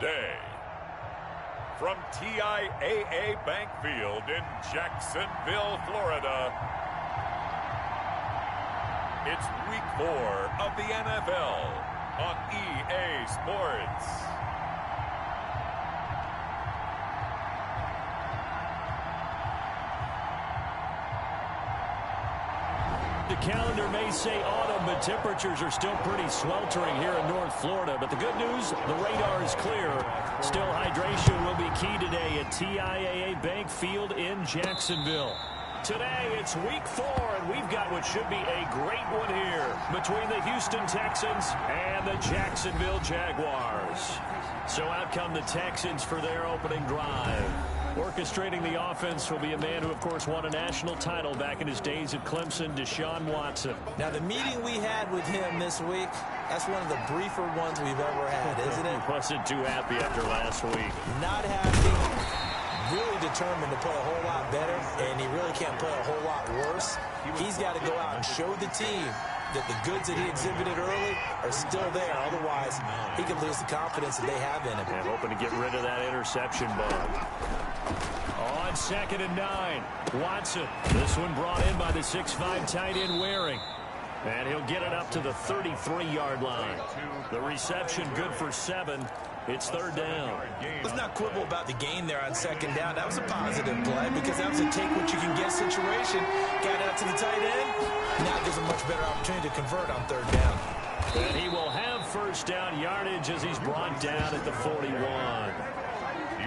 today. From TIAA Bank Field in Jacksonville, Florida, it's Week 4 of the NFL on EA Sports. The calendar may say autumn, but temperatures are still pretty sweltering here in North Florida. But the good news, the radar is clear. Still, hydration will be key today at TIAA Bank Field in Jacksonville. Today, it's Week 4, and we've got what should be a great one here between the Houston Texans and the Jacksonville Jaguars. So out come the Texans for their opening drive. Orchestrating the offense will be a man who, of course, won a national title back in his days at Clemson, Deshaun Watson. Now, the meeting we had with him this week, that's one of the briefer ones we've ever had, isn't it? Wasn't too happy after last week. Not happy. Really determined to play a whole lot better, and he really can't play a whole lot worse. He's got to go out and show the team that the goods that he exhibited early are still there. Otherwise, he could lose the confidence that they have in him. And hoping to get rid of that interception bug. On 2nd and 9, Watson. This one brought in by the 6'5" tight end Waring. And he'll get it up to the 33-yard line. The reception good for 7. It's 3rd down. Let's not quibble about the gain there on 2nd down. That was a positive play because that was a take-what-you-can-get situation. Got out to the tight end. Now it gives him a much better opportunity to convert on 3rd down. And he will have 1st down yardage as he's brought down at the 41.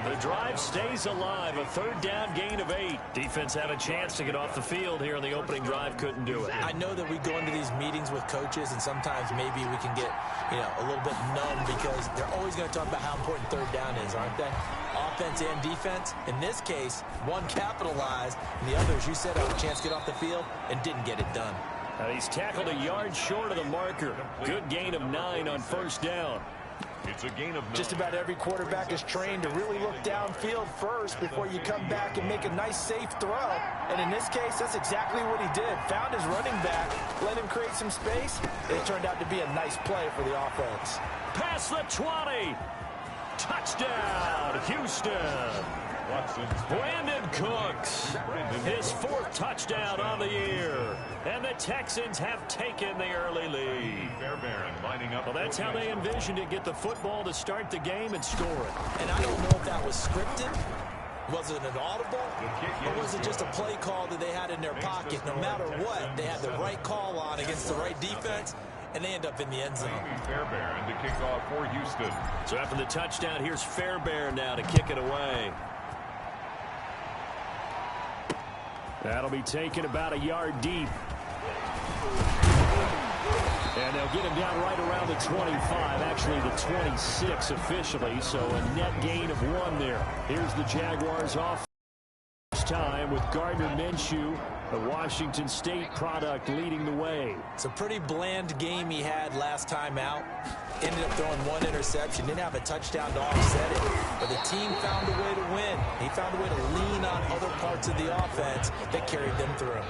The drive stays alive. A 3rd down gain of 8. Defense had a chance to get off the field here in the opening drive. Couldn't do it. I know that we go into these meetings with coaches, and sometimes maybe we can get, a little bit numb because they're always going to talk about how important 3rd down is, aren't they? Offense and defense. In this case, one capitalized, and the others, you said, had a chance to get off the field and didn't get it done. Now he's tackled a yard short of the marker. Good gain of 9 on 1st down. It's a gain of 9. Just about every quarterback is trained to really look downfield first before you come back and make a nice, safe throw. And in this case, that's exactly what he did. Found his running back, let him create some space. It turned out to be a nice play for the offense. Past the 20. Touchdown, Houston. Brandon Cooks, his 4th touchdown on the year. And the Texans have taken the early lead. Well, that's how they envisioned it. Get the football to start the game and score it. And I don't know if that was scripted. Was it an audible? Or was it just a play call that they had in their pocket? No matter what, they had the right call on against the right defense, and they end up in the end zone. Fairbairn to kick off for Houston. So after the touchdown, here's Fairbairn now to kick it away. That'll be taken about a yard deep. And they'll get him down right around the 25, actually the 26 officially, so a net gain of 1 there. Here's the Jaguars off time with Gardner Minshew, the Washington State product, leading the way. It's a pretty bland game he had last time out. Ended up throwing 1 interception. Didn't have a touchdown to offset it. But the team found a way to win. He found a way to lean on other parts of the offense that carried them through.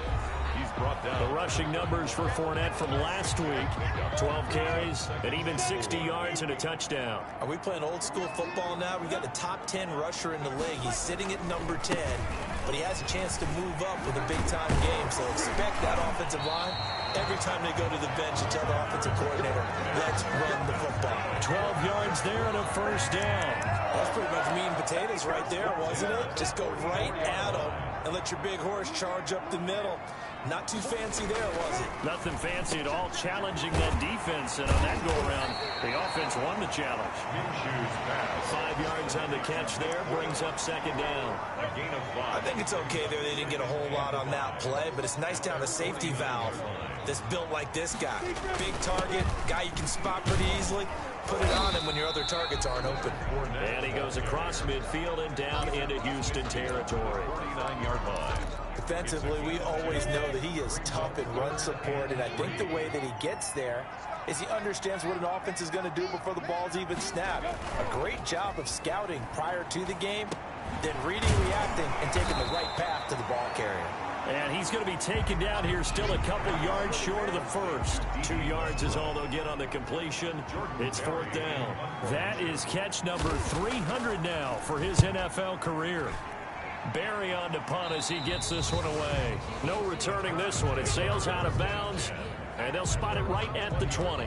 He's brought down the rushing numbers for Fournette from last week. 12 carries and even 60 yards and a touchdown. Are we playing old school football now? We've got the top 10 rusher in the league. He's sitting at number 10, but he has a chance to move up with a big-time game. So expect that offensive line every time they go to the bench and tell the offensive coordinator, let's run the football. 12 yards there and a 1st down. That's pretty much meat and potatoes right there, wasn't it? Just go right at him and let your big horse charge up the middle. Not too fancy there, was it? Nothing fancy at all, challenging that defense. And on that go-around, the offense won the challenge. 5 yards on the catch there, brings up 2nd down. A gain of 5. I think it's okay there. They didn't get a whole lot on that play, but it's nice to have a safety valve that's built like this guy. Big target, guy you can spot pretty easily. Put it on him when your other targets aren't open. And he goes across midfield and down into Houston territory. 49-yard line. Defensively, we always know that he is tough in run support, and I think the way that he gets there is he understands what an offense is going to do before the ball's even snapped. A great job of scouting prior to the game, then reading, reacting, and taking the right path to the ball carrier. And he's He's going to be taken down here, still a couple yards short of the first. 2 yards is all they'll get on the completion. It's 4th down. That is catch number 300 now for his NFL career. Barry on to punt as he gets this one away. No returning this one. It sails out of bounds, and they'll spot it right at the 20.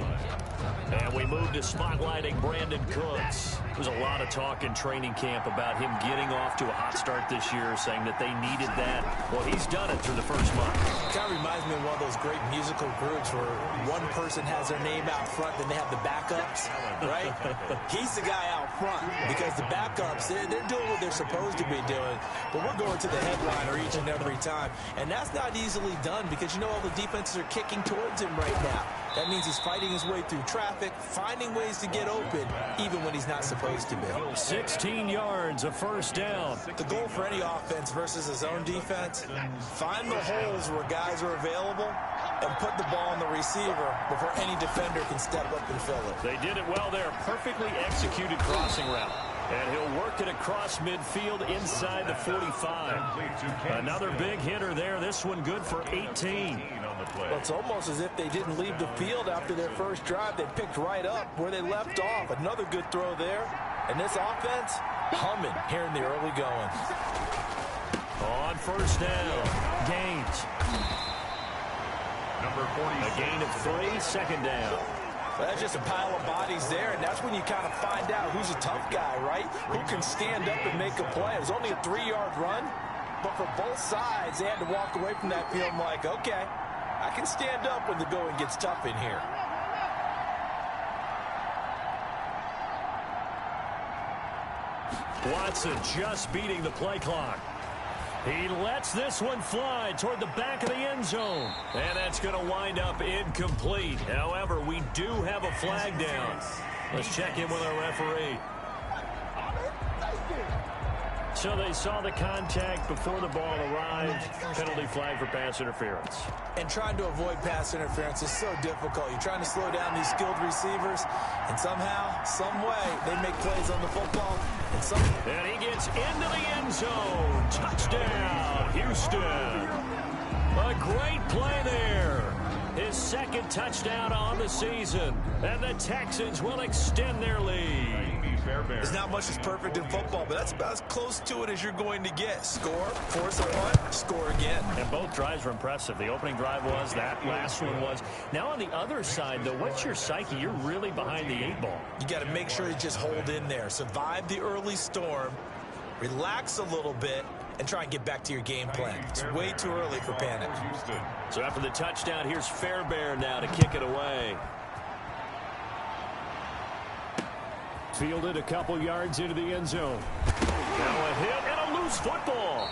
And we move to spotlighting Brandon Cooks. There's a lot of talk in training camp about him getting off to a hot start this year, saying that they needed that. Well, he's done it through the first month. It kind of reminds me of one of those great musical groups where one person has their name out front, then they have the backups, right? He's the guy out front because the backups, they're doing what they're supposed to be doing, but we're going to the headliner each and every time. And that's not easily done because, you know, all the defenses are kicking towards him right now. That means he's fighting his way through traffic, finding ways to get open, even when he's not supposed to be. 16 yards, a first down. The goal for any offense versus his own defense, find the holes where guys are available and put the ball on the receiver before any defender can step up and fill it. They did it well there. Perfectly executed crossing route. And he'll work it across midfield inside the 45. Another big hitter there. This one good for 18. Well, it's almost as if they didn't leave the field after their first drive. They picked right up where they left off. Another good throw there. And this offense, humming here in the early going. On first down, Gaines. Number 40. A gain of 3, 2nd down. Well, that's just a pile of bodies there, and that's when you kind of find out who's a tough guy, right? Who can stand up and make a play. It was only a 3-yard run, but for both sides, they had to walk away from that field like, okay, I can stand up when the going gets tough in here. Watson just beating the play clock. He lets this one fly toward the back of the end zone. And that's going to wind up incomplete. However, we do have a flag down. Let's check in with our referee. So they saw the contact before the ball arrived. Penalty flag for pass interference. And trying to avoid pass interference is so difficult. You're trying to slow down these skilled receivers, and somehow, some way, they make plays on the football. And he gets into the end zone. Touchdown, Houston. A great play there. His 2nd touchdown on the season. And the Texans will extend their lead. There's not much that's perfect in football, but that's about as close to it as you're going to get. Score, force a punt, score again. And both drives were impressive. The opening drive was, that last one was. Now on the other side, though, what's your psyche? You're really behind the 8 ball. You got to make sure you just hold in there. Survive the early storm, relax a little bit, and try and get back to your game plan. It's way too early for panic. So after the touchdown, here's Fairbairn now to kick it away. Fielded a couple yards into the end zone. Now a hit and a loose football.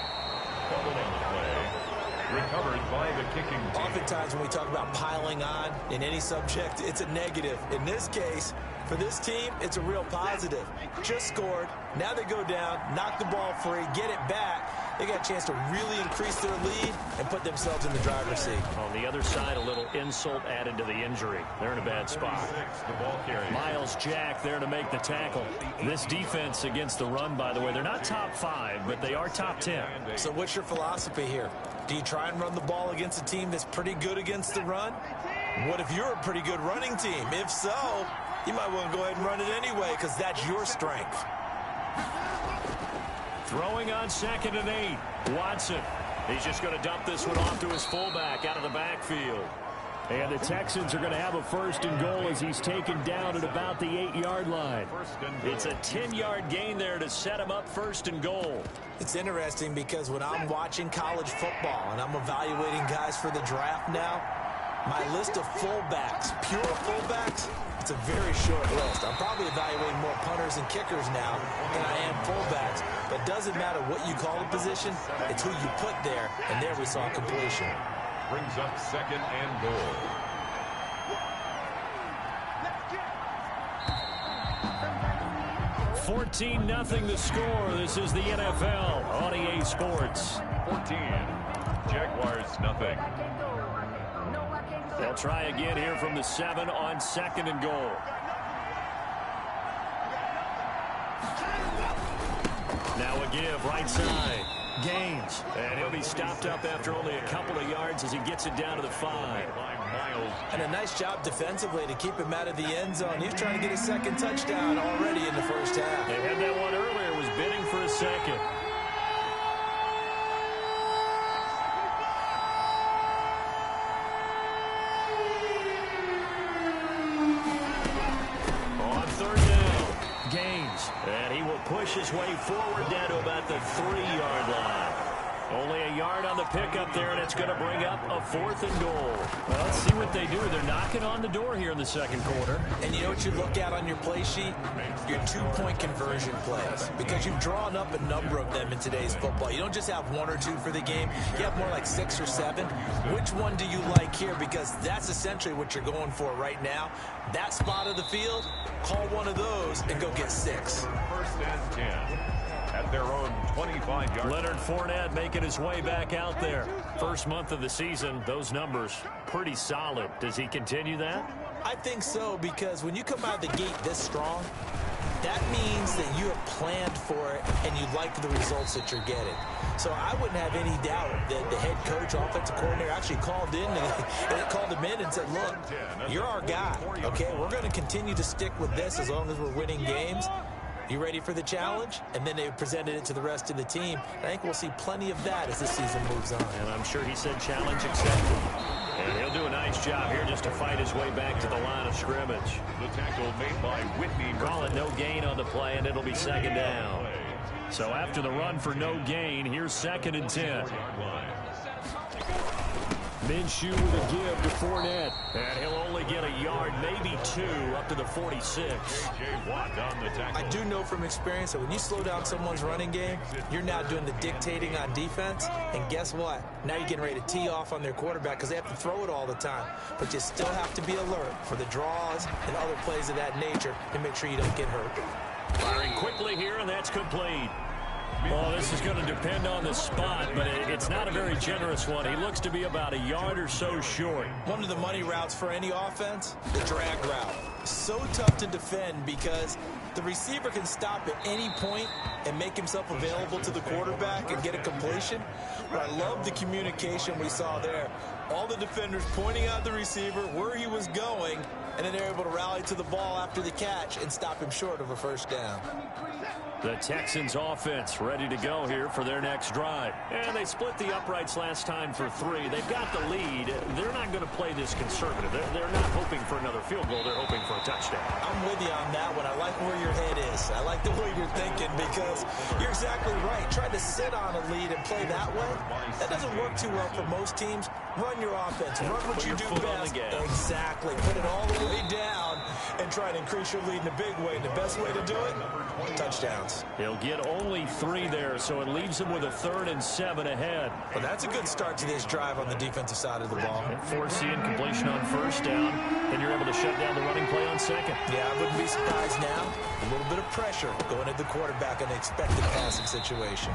Recovered by the kicking team. Oftentimes when we talk about piling on in any subject, it's a negative. In this case, for this team, it's a real positive. Just scored. Now they go down, knock the ball free, get it back. They got a chance to really increase their lead and put themselves in the driver's seat. On the other side, a little insult added to the injury. They're in a bad spot. Miles Jack there to make the tackle. This defense against the run, by the way, they're not top 5, but they are top 10. So what's your philosophy here? Do you try and run the ball against a team that's pretty good against the run? What if you're a pretty good running team? If so, you might want to go ahead and run it anyway because that's your strength. Throwing on 2nd and 8. Watson. He's just going to dump this one off to his fullback out of the backfield. And the Texans are going to have a 1st and goal as he's taken down at about the 8-yard line. It's a 10-yard gain there to set him up 1st and goal. It's interesting because when I'm watching college football and I'm evaluating guys for the draft now, my list of fullbacks, pure fullbacks, it's a very short list. I'm probably evaluating more punters and kickers now than I am fullbacks. But it doesn't matter what you call the position, it's who you put there. And there we saw completion. Brings up 2nd and goal. $14-0 the score. This is the NFL on EA Sports. 14. Jaguars nothing. They'll try again here from the 7 on 2nd and goal. Now a give right side. gains. And he'll be stopped up after only a couple of yards as he gets it down to the 5. And a nice job defensively to keep him out of the end zone. He's trying to get his second touchdown already in the first half. They had that one earlier, was bidding for a second. On third down, gains. And he will push his way forward down to about the 3-yard line. Only a yard on the pickup there, and it's going to bring up a 4th and goal. Well, let's see what they do. They're knocking on the door here in the second quarter. And you know what you look at on your play sheet? Your 2-point conversion plays. Because you've drawn up a number of them in today's football. You don't just have 1 or 2 for the game. You have more like 6 or 7. Which one do you like here? Because that's essentially what you're going for right now. That spot of the field, call one of those and go get 6. 1st and 10. At their own 25-yard. Leonard Fournette making his way back out there. First month of the season, those numbers pretty solid. Does he continue that? I think so, because when you come out of the gate this strong, that means that you have planned for it and you like the results that you're getting. So I wouldn't have any doubt that the head coach, offensive coordinator actually called him in and said, look, you're our guy, okay? We're going to continue to stick with this as long as we're winning games. You ready for the challenge? And then they presented it to the rest of the team. I think we'll see plenty of that as the season moves on. And I'm sure he said challenge accepted. And he'll do a nice job here just to fight his way back to the line of scrimmage. The tackle made by Whitney. Call it no gain on the play, and it'll be 2nd down. So after the run for no gain, here's 2nd and 10. Minshew with a give to Fournette. And he'll only get a yard, maybe 2, up to the 46. I do know from experience that when you slow down someone's running game, you're now doing the dictating on defense. And guess what? Now you're getting ready to tee off on their quarterback because they have to throw it all the time. But you still have to be alert for the draws and other plays of that nature to make sure you don't get hurt. Firing quickly here, and that's complete. Well, this is going to depend on the spot, but it's not a very generous one. He looks to be about a yard or so short. One of the money routes for any offense, the drag route. So tough to defend because the receiver can stop at any point and make himself available to the quarterback and get a completion. But I love the communication we saw there. All the defenders pointing out the receiver, where he was going, and then they're able to rally to the ball after the catch and stop him short of a 1st down. The Texans offense ready to go here for their next drive. And they split the uprights last time for 3. They've got the lead. They're not going to play this conservative. They're not hoping for another field goal. They're hoping for a touchdown. I'm with you on that one. I like where your head is. I like the way you're thinking because you're exactly right. Trying to sit on a lead and play that way, that doesn't work too well for most teams. Run your offense. Run what you do best. Exactly. Put it all the way down and try to increase your lead in a big way. And the best way to do it, touchdowns. He'll get only 3 there, so it leaves him with a 3rd and 7 ahead. Well, that's a good start to this drive on the defensive side of the ball. And forcing completion on 1st down, and you're able to shut down the running play on 2nd. Yeah, I wouldn't be surprised now. A little bit of pressure going at the quarterback in the expected passing situation.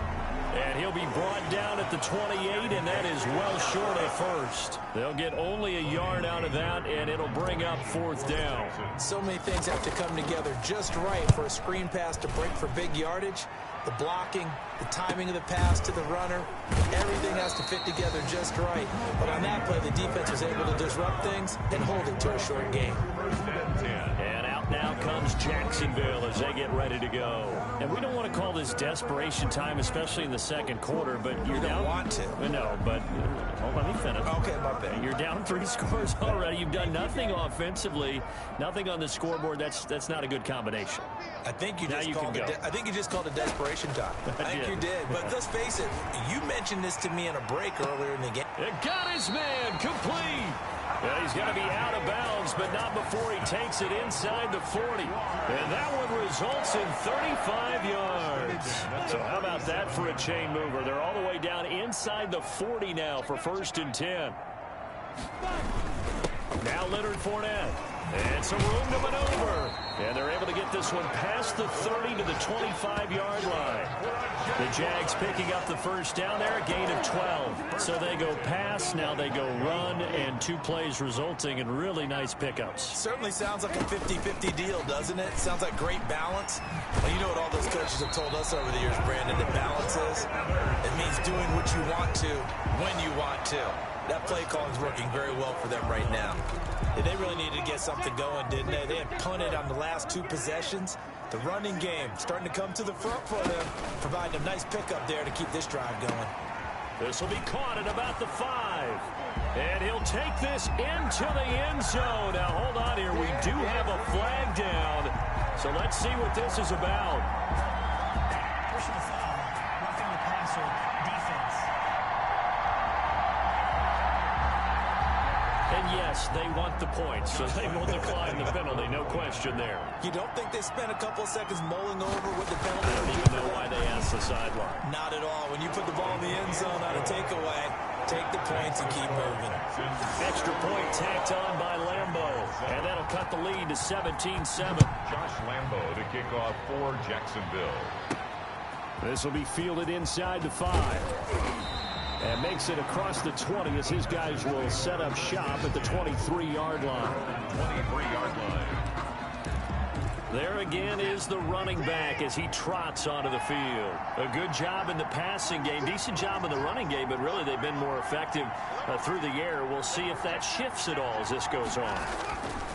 And he'll be brought down at the 28, and that is well short of 1st. They'll get only a yard out of that, and it'll bring up 4th down. So many things have to come together just right for a screen pass to break for big yardage. The blocking, the timing of the pass to the runner, everything has to fit together just right. But on that play, the defense was able to disrupt things and hold it to a short game. And out now comes Jacksonville as they get ready to go. And we don't want to call this desperation time, especially in the second quarter, but you're down. Don't want to. No, but hold on, let me finish. Okay, my bad. You're down 3 scores already. You've done nothing offensively, nothing on the scoreboard. That's not a good combination. I think you just called it desperation time. I think you did. But let's face it, you mentioned this to me in a break earlier in the game. It got his man complete. Yeah, he's going to be out of bounds, but not before he takes it inside the 40. And that one results in 35 yards. So how about that for a chain mover? They're all the way down inside the 40 now for 1st and 10. Now Leonard Fournette. And some room to maneuver. And they're able to get this one past the 30 to the 25-yard line. The Jags picking up the first down there, a gain of 12. So they go pass, now they go run, and 2 plays resulting in really nice pickups. Certainly sounds like a 50-50 deal, doesn't it? Sounds like great balance. Well, you know what all those coaches have told us over the years, Brandon, that balance is? It means doing what you want to, when you want to. That play calling is working very well for them right now. They really needed to get something going, didn't they? They had punted on the last 2 possessions. The running game starting to come to the front for them, providing a nice pickup there to keep this drive going. This will be caught at about the 5. And he'll take this into the end zone. Now, hold on here. We do have a flag down. So let's see what this is about. Personal foul, roughing the passer, defense. And yes, they want the points, so they will decline the penalty, no question there. You don't think they spent a couple of seconds mulling over what the penalty I don't even know why they asked the sideline. Not at all. When you put the ball in the end zone on a takeaway, take the points and keep moving. Extra point tacked on by Lambo, and that'll cut the lead to 17-7. Josh Lambo to kick off for Jacksonville. This will be fielded inside the 5. And makes it across the 20 as his guys will set up shop at the 23-yard line. 23-yard line. There again is the running back as he trots onto the field. A good job in the passing game, decent job in the running game, but really they've been more effective through the air. We'll see if that shifts at all as this goes on.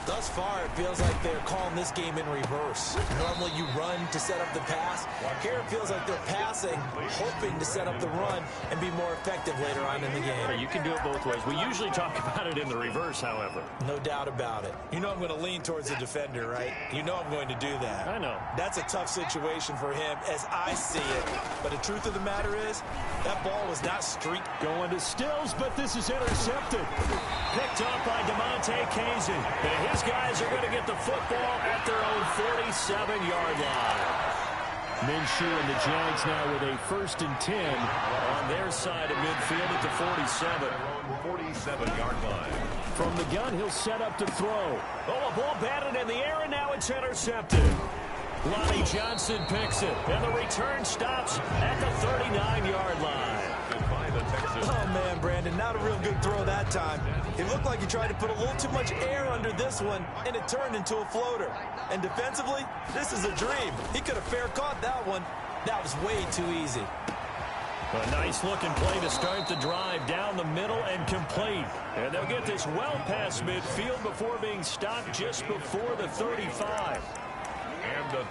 Thus far, it feels like they're calling this game in reverse. Normally you run to set up the pass. Here it feels like they're passing, hoping to set up the run and be more effective later on in the game. You can do it both ways. We usually talk about it in the reverse, however. No doubt about it. You know I'm going to lean towards the defender, right? You know I'm going to do that. I know. That's a tough situation for him as I see it. But the truth of the matter is, that ball was not streaked. Going to Stills, but this is intercepted. Picked up by DeMonte Casey. And his guys are going to get the football at their own 47-yard line. Minshew and the Jags now with a 1st and 10 on their side of midfield at the 47. 47-yard line. From the gun, he'll set up to throw. Oh, a ball batted in the air, and now it's intercepted. Lonnie Johnson picks it, and the return stops at the 39-yard line. Oh, man, Brandon, not a real good throw that time. It looked like he tried to put a little too much air under this one, and it turned into a floater. And defensively, this is a dream. He could have fair caught that one. That was way too easy. A nice-looking play to start the drive down the middle and complete. And they'll get this well past midfield before being stopped just before the 35.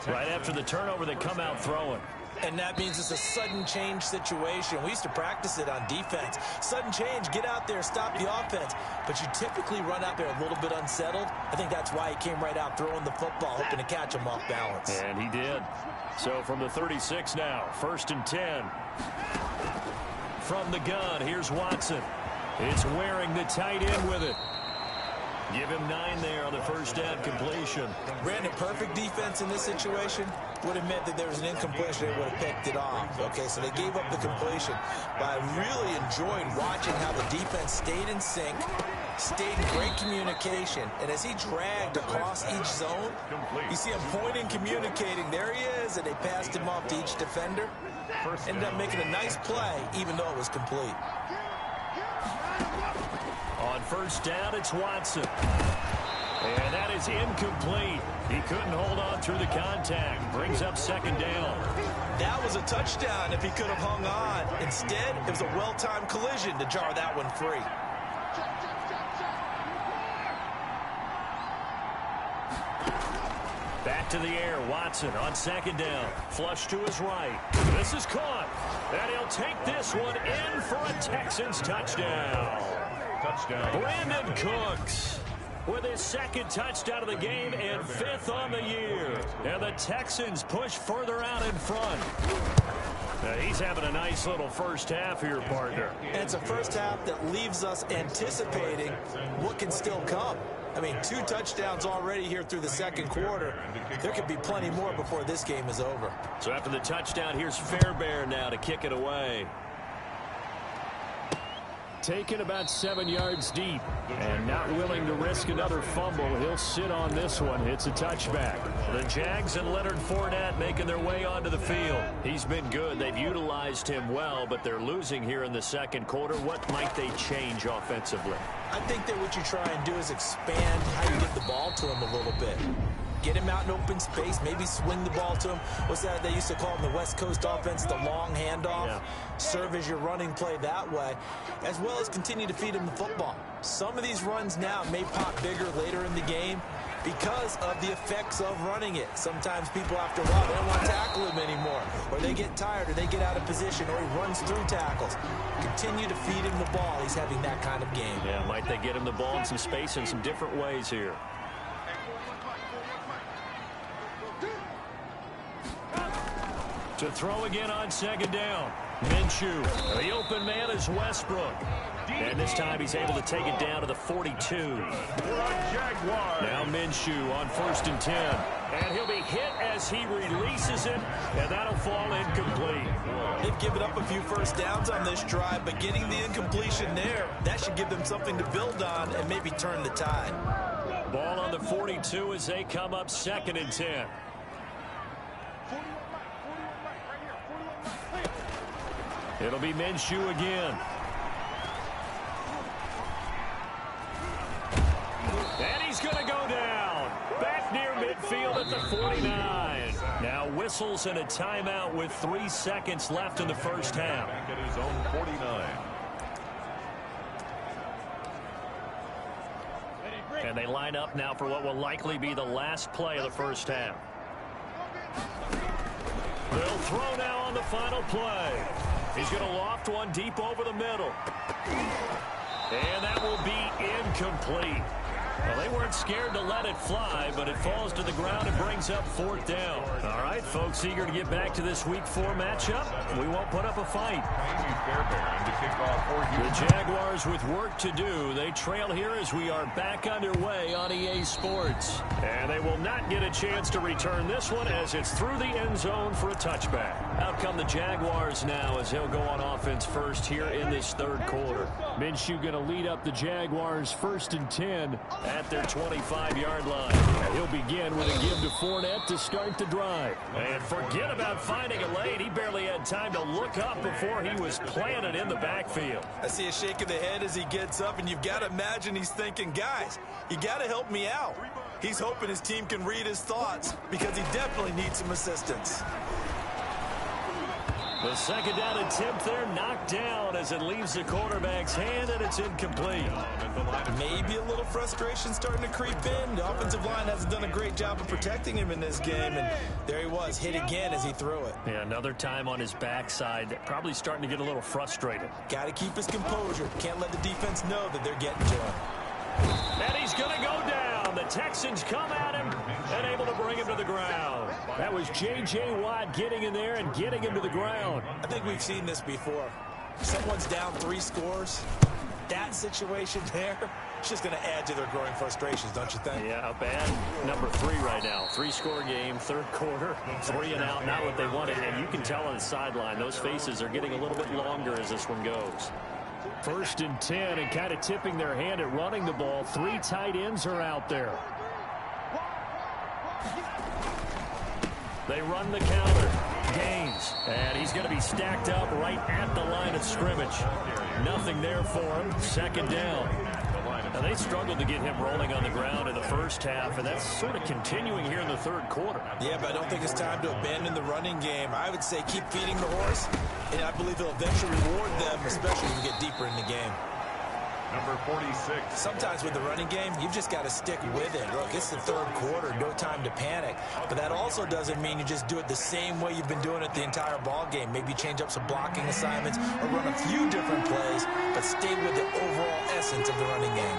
Right after the turnover, they come out throwing. And that means it's a sudden change situation. We used to practice it on defense. Sudden change, get out there, stop the offense. But you typically run out there a little bit unsettled. I think that's why he came right out throwing the football, hoping to catch him off balance. And he did. So from the 36 now, 1st and 10. From the gun, here's Watson. It's Waring the tight end with it. Give him 9 there on the first down completion. Brandon, perfect defense in this situation would have meant that there was an incompletion. They would have picked it off. Okay, so they gave up the completion. But I really enjoyed watching how the defense stayed in sync, stayed in great communication. And as he dragged across each zone, you see him pointing, communicating. There he is, and they passed him off to each defender. Ended up making a nice play, even though it was complete. On first down, it's Watson. And that is incomplete. He couldn't hold on through the contact. Brings up 2nd down. That was a touchdown if he could have hung on. Instead, it was a well-timed collision to jar that one free. Back to the air, Watson on 2nd down. Flush to his right. This is caught. And he'll take this one in for a Texans touchdown. Brandon Cooks with his 2nd touchdown of the game and 5th on the year. And the Texans push further out in front. He's having a nice little first half here, partner. And it's a first half that leaves us anticipating what can still come. I mean, 2 touchdowns already here through the 2nd quarter. There could be plenty more before this game is over. So after the touchdown, here's Fairbairn now to kick it away. taken about 7 yards deep. And not willing to risk another fumble. He'll sit on this one. It's a touchback. The Jags and Leonard Fournette making their way onto the field. He's been good. They've utilized him well, but they're losing here in the second quarter. What might they change offensively? I think that what you try and do is expand how you get the ball to him a little bit. Get him out in open space, maybe swing the ball to him. What's that they used to call in the West Coast offense, the long handoff? Yeah. Serve as your running play that way, as well as continue to feed him the football. Some of these runs now may pop bigger later in the game because of the effects of running it. Sometimes people, after a while, they don't want to tackle him anymore, or they get tired, or they get out of position, or he runs through tackles. Continue to feed him the ball. He's having that kind of game. Yeah, might they get him the ball in some space in some different ways here. To throw again on second down. Minshew. The open man is Westbrook. And this time he's able to take it down to the 42. Now Minshew on 1st and 10. And he'll be hit as he releases it, and that'll fall incomplete. They've given up a few first downs on this drive, but getting the incompletion there, that should give them something to build on and maybe turn the tide. Ball on the 42 as they come up 2nd and 10. It'll be Minshew again. And he's going to go down. Back near midfield at the 49. Now whistles and a timeout with 3 seconds left in the first half. Back at his own 49. And they line up now for what will likely be the last play of the first half. They'll throw now on the final play. He's going to loft one deep over the middle. And that will be incomplete. Well, they weren't scared to let it fly, but it falls to the ground and brings up 4th down. All right, folks, eager to get back to this Week 4 matchup. We won't put up a fight. The Jaguars with work to do. They trail here as we are back underway on EA Sports. And they will not get a chance to return this one as it's through the end zone for a touchback. Out come the Jaguars now as they'll go on offense first here in this 3rd quarter. Minshew going to lead up the Jaguars 1st and 10 at their 25-yard line. And he'll begin with a give to Fournette to start the drive. And forget about finding a lane. He barely had time to look up before he was planted in the backfield. I see a shake of the head as he gets up, and you've got to imagine he's thinking, guys, you got to help me out. He's hoping his team can read his thoughts because he definitely needs some assistance. The second down attempt there knocked down as it leaves the quarterback's hand, and it's incomplete. Maybe a little frustration starting to creep in. The offensive line hasn't done a great job of protecting him in this game, and there he was, hit again as he threw it. Yeah, another time on his backside, probably starting to get a little frustrated. Got to keep his composure. Can't let the defense know that they're getting to him. And he's going to go down. The Texans come at him and able to bring him to the ground. That was J.J. Watt getting in there and getting him to the ground. I think we've seen this before. Someone's down 3 scores. That situation there, it's just going to add to their growing frustrations, don't you think? Yeah, bad number 3 right now. 3-score game, 3rd quarter, 3 and out, not what they wanted. And you can tell on the sideline, those faces are getting a little bit longer as this one goes. 1st and 10, and kind of tipping their hand at running the ball. 3 tight ends are out there. They run the counter. Gaines. And he's going to be stacked up right at the line of scrimmage. Nothing there for him. 2nd down. Now, they struggled to get him rolling on the ground in the first half, and that's sort of continuing here in the 3rd quarter. Yeah, but I don't think it's time to abandon the running game. I would say keep feeding the horse, and I believe he'll eventually reward them, especially when we get deeper in the game. Number 46. Sometimes with the running game, you've just got to stick with it. Look, it's the 3rd quarter, no time to panic. But that also doesn't mean you just do it the same way you've been doing it the entire ball game. Maybe change up some blocking assignments or run a few different plays, but stay with the overall essence of the running game.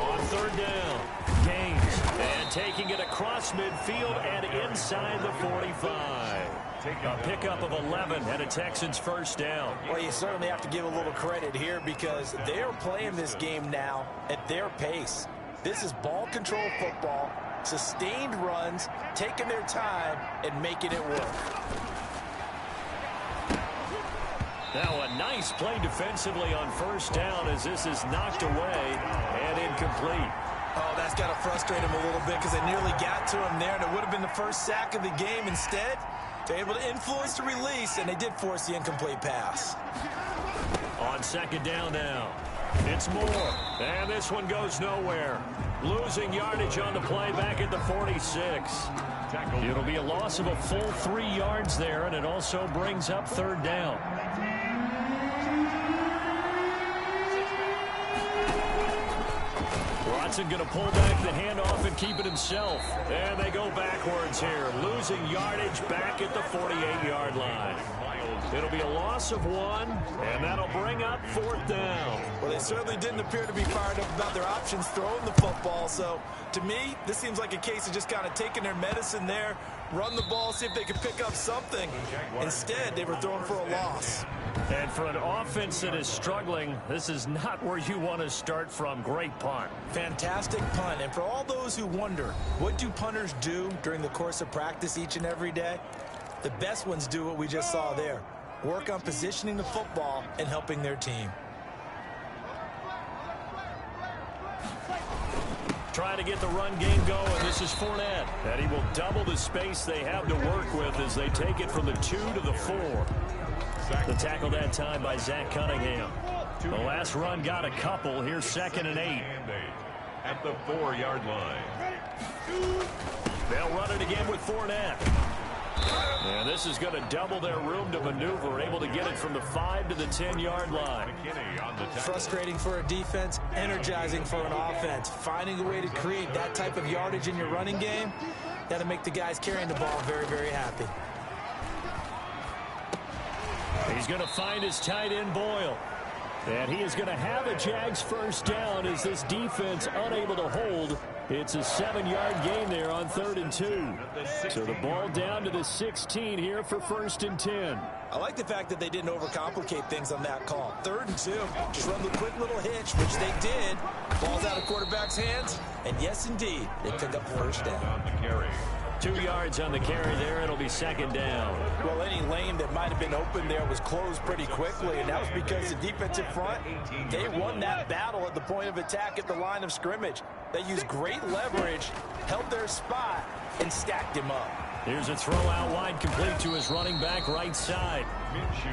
On 3rd down, Gaines. And taking it across midfield and inside the 45. A pickup of 11 and a Texans 1st down. Well, you certainly have to give a little credit here because they are playing this game now at their pace. This is ball control football. sustained runs, taking their time, and making it work. Now a nice play defensively on first down as this is knocked away and incomplete. Oh, that's got to frustrate him a little bit because they nearly got to him there, and it would have been the first sack of the game. Instead, they're able to influence the release, and they did force the incomplete pass. On second down now, it's Moore, and this one goes nowhere. Losing yardage on the play back at the 46. It'll be a loss of a full 3 yards there, and it also brings up third down. Watson going to pull back the handoff and keep it himself. And they go backwards here, losing yardage back at the 48-yard line. It'll be a loss of 1, and that'll bring up fourth down. Well, they certainly didn't appear to be fired up about their options throwing the football. So, to me, this seems like a case of just kind of taking their medicine there, run the ball, see if they can pick up something. Instead, they were throwing for a loss. And for an offense that is struggling, this is not where you want to start from. Great punt. Fantastic punt. And for all those who wonder, what do punters do during the course of practice each and every day? The best ones do what we just saw there. Work on positioning the football and helping their team. Trying to get the run game going. This is Fournette. And he will double the space they have to work with as they take it from the 2 to the 4. The tackle that time by Zach Cunningham. The last run got a couple. Here's 2nd and 8. At the 4-yard line. They'll run it again with Fournette. And this is going to double their room to maneuver, able to get it from the 5 to the 10-yard line. Frustrating for a defense, energizing for an offense. Finding a way to create that type of yardage in your running game, got to make the guys carrying the ball very, very happy. He's going to find his tight end, Boyle. And he is going to have a Jags first down as this defense unable to hold. It's a 7-yard gain there on 3rd and 2. So the ball down to the 16 here for 1st and 10. I like the fact that they didn't overcomplicate things on that call. 3rd and 2, just run the quick little hitch, which they did. Ball's out of quarterback's hands, and yes, indeed, they pick up first down. 2 yards on the carry there. It'll be 2nd down. Well, any lane that might have been open there was closed pretty quickly, and that was because the defensive front, they won that battle at the point of attack at the line of scrimmage. They used great leverage, held their spot, and stacked him up. Here's a throw out wide, complete to his running back right side.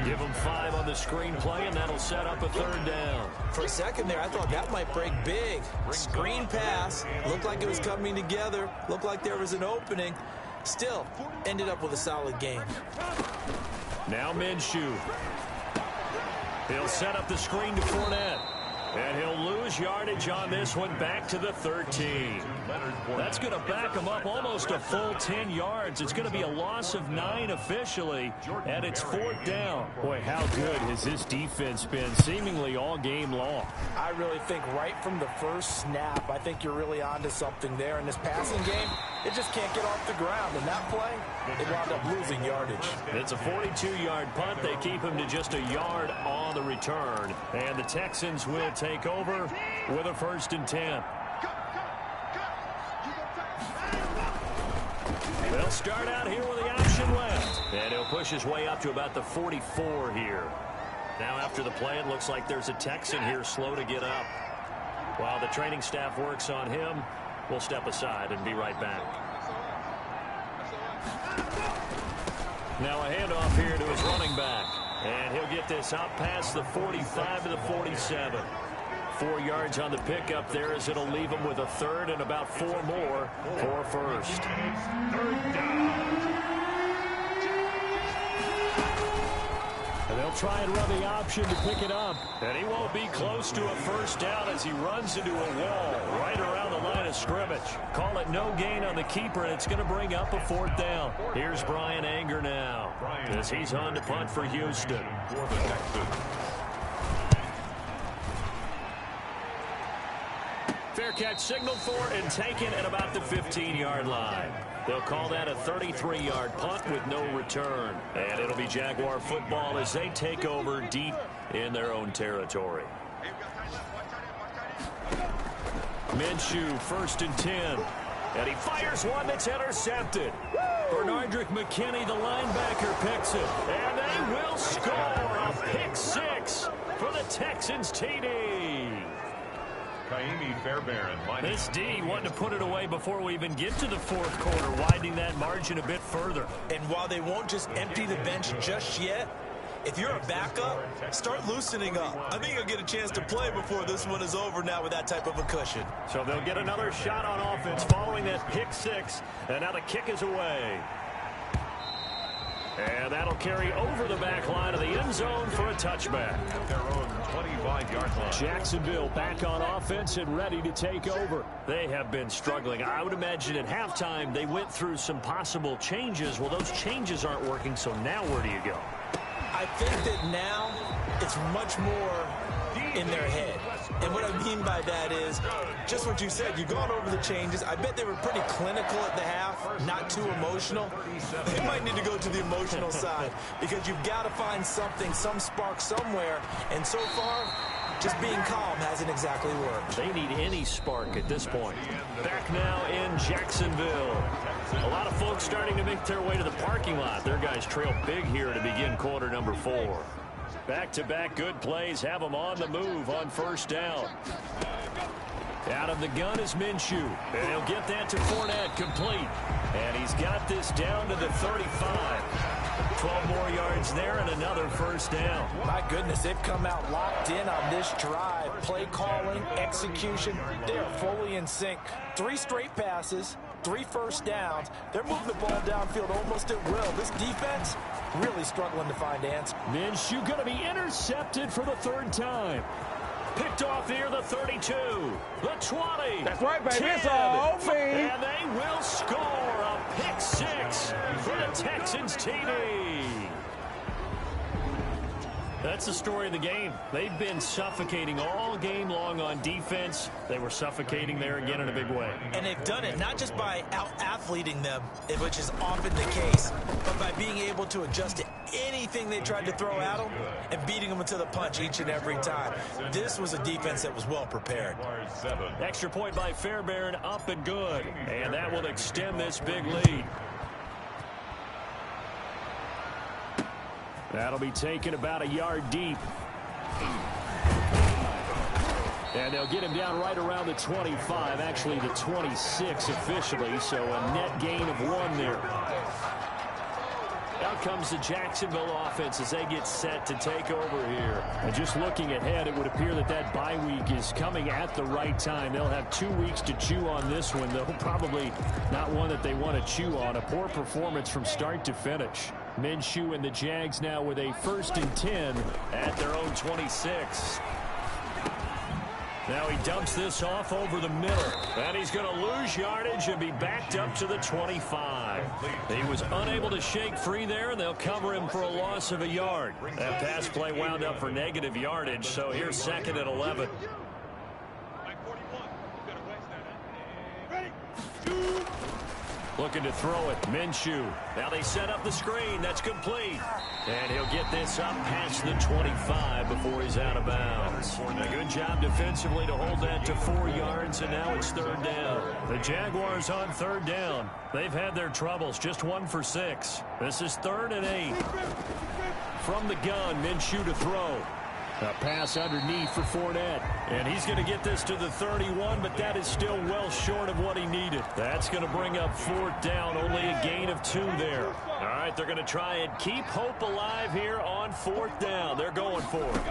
Give him 5 on the screen play, and that'll set up a 3rd down. For a second there, I thought that might break big. Screen pass, looked like it was coming together, looked like there was an opening. Still, ended up with a solid game. Now Minshew. He'll set up the screen to Fournette. And he'll lose yardage on this one back to the 13. That's going to back him up almost a full 10 yards. It's going to be a loss of 9 officially, and it's 4th down. Boy, how good has this defense been seemingly all game long? I really think right from the first snap, I think you're really onto something there. In this passing game, it just can't get off the ground. In that play, they wound up losing yardage. It's a 42-yard punt. They keep him to just a yard on the return. And the Texans will take over with a 1st and 10. They'll start out here with the option left. And he'll push his way up to about the 44 here. Now after the play, it looks like there's a Texan here slow to get up. While the training staff works on him, we'll step aside and be right back. Now a handoff here to his running back. And he'll get this out past the 45 to the 47. 4 yards on the pickup there as it'll leave him with a 3rd and about 4 more for 1st. 3rd down. And they'll try and run the option to pick it up. And he won't be close to a 1st down as he runs into a wall right around the line of scrimmage. Call it no gain on the keeper, and it's going to bring up a 4th down. Here's Brian Anger now as he's on to punt for Houston. For the Texans. Fair catch signaled for and taken at about the 15-yard line. They'll call that a 33-yard punt with no return. And it'll be Jaguar football as they take over deep in their own territory. Minshew, 1st and 10. And he fires one that's intercepted. Bernardrick McKinney, the linebacker, picks it. And they will score a pick six for the Texans TD. This D wanted to put it away before we even get to the fourth quarter, widening that margin a bit further. And while they won't just empty the bench just yet, if you're a backup, start loosening up. I think you'll get a chance to play before this one is over now with that type of a cushion. So they'll get another shot on offense following that pick six, and now the kick is away. And that'll carry over the back line of the end zone for a touchback. At their own 25-yard line. Jacksonville back on offense and ready to take over. They have been struggling. I would imagine at halftime they went through some possible changes. Well, those changes aren't working, so now where do you go? I think that now it's much more in their head. And what I mean by that is just what you said. You've gone over the changes. I bet they were pretty clinical at the half, not too emotional. They might need to go to the emotional side because you've got to find something, some spark somewhere. And so far, just being calm hasn't exactly worked. They need any spark at this point. Back now in Jacksonville. A lot of folks starting to make their way to the parking lot. Their guys trail big here to begin quarter number 4. Back-to-back good plays have them on the move on first down. Out of the gun is Minshew. And he'll get that to Fournette, complete. And he's got this down to the 35. 12 more yards there and another first down. My goodness, they've come out locked in on this drive. Play calling, execution, they're fully in sync. 3 straight passes, 3 first downs. They're moving the ball downfield almost at will. This defense really struggling to find answers. Minshew going to be intercepted for the 3rd time. Picked off here, the 32, the 20. That's right, baby. 10, it's all me. And they will score a pick 6 for the Texans TD. That's the story of the game. They've been suffocating all game long on defense. They were suffocating there again in a big way. And they've done it not just by out-athleting them, which is often the case, but by being able to adjust to anything they tried to throw at them and beating them to the punch each and every time. This was a defense that was well prepared. Extra point by Fairbairn, up and good. And that will extend this big lead. That'll be taken about a yard deep. And they'll get him down right around the 25, actually the 26 officially, so a net gain of 1 there. Out comes the Jacksonville offense as they get set to take over here. And just looking ahead, it would appear that that bye week is coming at the right time. They'll have 2 weeks to chew on this one, though probably not one that they want to chew on. A poor performance from start to finish. Minshew and the Jags now with a 1st and 10 at their own 26. Now he dumps this off over the middle. And he's going to lose yardage and be backed up to the 25. He was unable to shake free there, and they'll cover him for a loss of a yard. That pass play wound up for negative yardage, so here's 2nd and 11. Looking to throw it. Minshew. Now they set up the screen. That's complete. And he'll get this up past the 25 before he's out of bounds. A good job defensively to hold that to 4 yards, and now it's 3rd down. The Jaguars on 3rd down. They've had their troubles. Just 1 for 6. This is 3rd and 8. From the gun, Minshew to throw. A pass underneath for Fournette. And he's going to get this to the 31, but that is still well short of what he needed. That's going to bring up 4th down, only a gain of 2 there. All right, they're going to try and keep hope alive here on 4th down. They're going for it.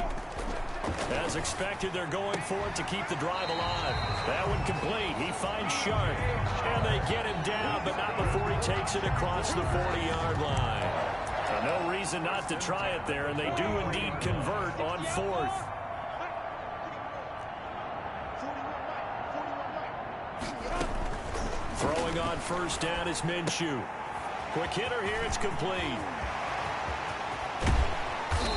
As expected, they're going for it to keep the drive alive. That one complete. He finds Sharp. And they get him down, but not before he takes it across the 40-yard line. No reason not to try it there, and they do indeed convert on 4th. Throwing on 1st down is Minshew. Quick hitter here, it's complete.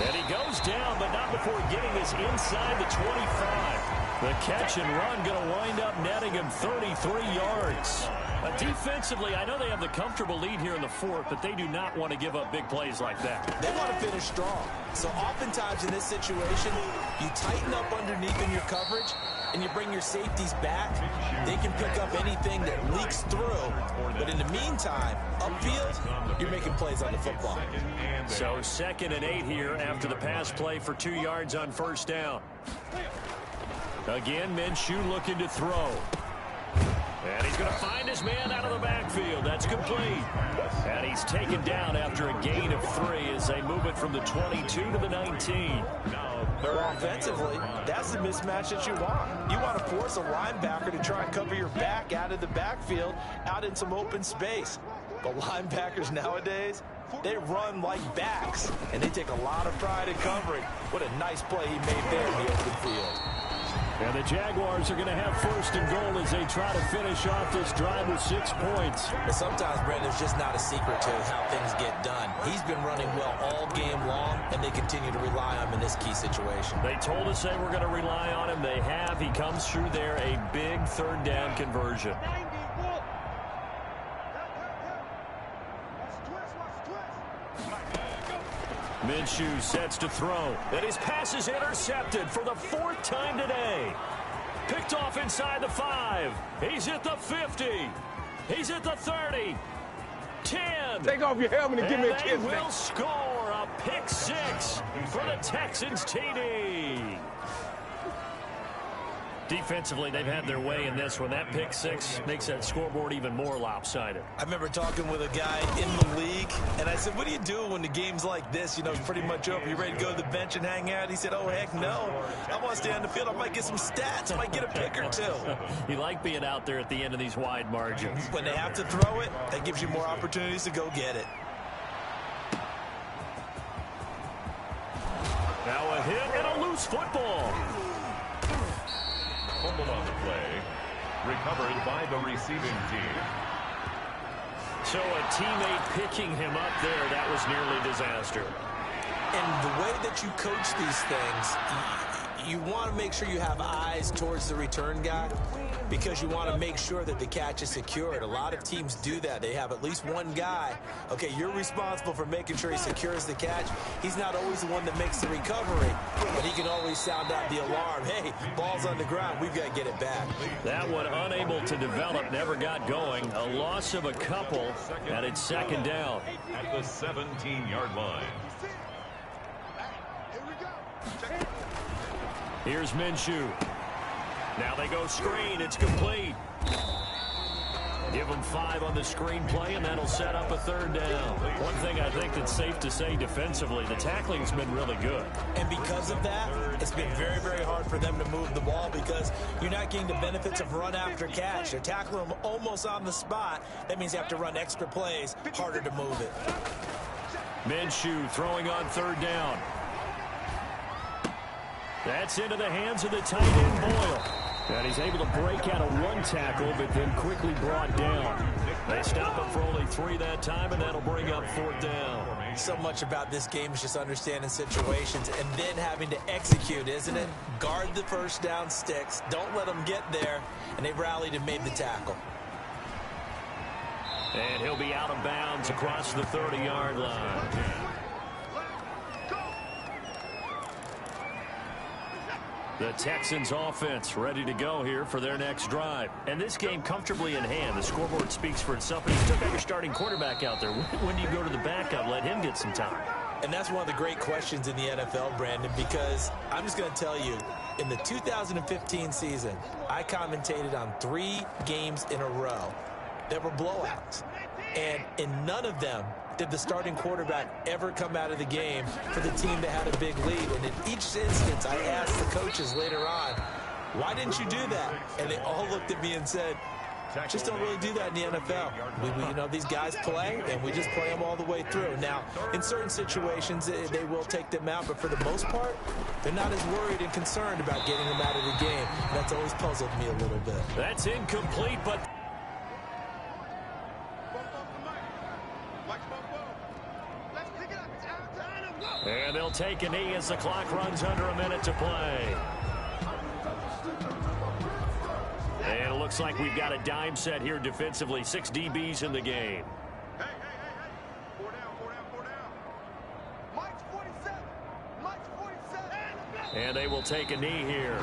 And he goes down, but not before getting this inside the 25. The catch and run going to wind up netting him 33 yards. Defensively, I know they have the comfortable lead here in the 4th, but they do not want to give up big plays like that. They want to finish strong. So oftentimes in this situation, you tighten up underneath in your coverage, and you bring your safeties back, they can pick up anything that leaks through. But in the meantime, upfield, you're making plays on the football. So 2nd and 8 here after the pass play for 2 yards on first down. Again, Minshew looking to throw. And he's going to find his man out of the backfield. That's complete. And he's taken down after a gain of 3 as they move it from the 22 to the 19. Well, offensively, that's the mismatch that you want. You want to force a linebacker to try and cover your back out of the backfield, out in some open space. But linebackers nowadays, they run like backs, and they take a lot of pride in covering. What a nice play he made there in the open field. And the Jaguars are going to have 1st and goal as they try to finish off this drive with 6 points. But sometimes, Brandon, there's just not a secret to how things get done. He's been running well all game long, and they continue to rely on him in this key situation. They told us they were going to rely on him. They have. He comes through there, a big 3rd down conversion. Minshew sets to throw, and his pass is intercepted for the 4th time today. Picked off inside the 5. He's at the 50. He's at the 30. 10. Take off your helmet and give me a kiss. And they will score a pick 6 for the Texans TD. Defensively, they've had their way in this one. That pick 6 makes that scoreboard even more lopsided. I remember talking with a guy in the league, and I said, what do you do when the game's like this? You know, it's pretty much over. You ready to go to the bench and hang out? He said, oh, heck no. I want to stay on the field. I might get some stats. I might get a pick or 2. You like being out there at the end of these wide margins. When they have to throw it, that gives you more opportunities to go get it. Now a hit and a loose football. Fumbled on the play. Recovered by the receiving team. So a teammate picking him up there, that was nearly disaster. And the way that you coach these things, you want to make sure you have eyes towards the return guy because you want to make sure that the catch is secured. A lot of teams do that. They have at least one guy. Okay, you're responsible for making sure he secures the catch. He's not always the one that makes the recovery, but he can always sound out the alarm. Hey, ball's on the ground. We've got to get it back. That one unable to develop, never got going. A loss of a couple, and it's 2nd down. At the 17-yard line. Here's Minshew. Now they go screen. It's complete. Give them 5 on the screen play, and that'll set up a 3rd down. One thing I think that's safe to say defensively, the tackling's been really good. And because of that, it's been very, very hard for them to move the ball because you're not getting the benefits of run after catch. They're tackling them almost on the spot. That means you have to run extra plays, harder to move it. Minshew throwing on 3rd down. That's into the hands of the tight end Boyle. And he's able to break out of 1 tackle, but then quickly brought down. They stop him for only 3 that time, and that'll bring up 4th down. So much about this game is just understanding situations and then having to execute, isn't it? Guard the first down sticks. Don't let them get there. And they rallied and made the tackle. And he'll be out of bounds across the 30-yard line. The Texans offense ready to go here for their next drive. And this game comfortably in hand. The scoreboard speaks for itself. And you still got your starting quarterback out there. When do you go to the backup? Let him get some time. And that's one of the great questions in the NFL, Brandon, because I'm just going to tell you, in the 2015 season, I commentated on 3 games in a row that were blowouts. And in none of them did the starting quarterback ever come out of the game for the team that had a big lead. And in each instance, I asked the coaches later on, why didn't you do that? And they all looked at me and said, just don't really do that in the NFL. You know, these guys play, and we just play them all the way through. Now, in certain situations, they will take them out, but for the most part, they're not as worried and concerned about getting them out of the game. And that's always puzzled me a little bit. That's incomplete, but... And they'll take a knee as the clock runs under a minute to play. And it looks like we've got a dime set here defensively. 6 DBs in the game. Hey. 4 down. Mike's 47. And they will take a knee here.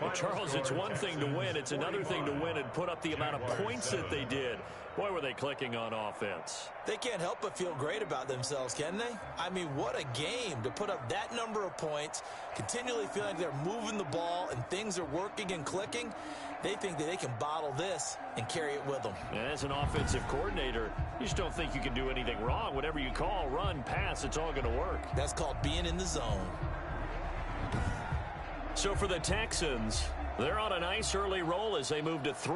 Well, Charles, it's one thing to win. It's another thing to win and put up the amount of points that they did. Boy, were they clicking on offense. They can't help but feel great about themselves, can they? I mean, what a game to put up that number of points, continually feeling like they're moving the ball and things are working and clicking. They think that they can bottle this and carry it with them. And as an offensive coordinator, you just don't think you can do anything wrong. Whatever you call, run, pass, it's all going to work. That's called being in the zone. So for the Texans, they're on a nice early roll as they move to 3.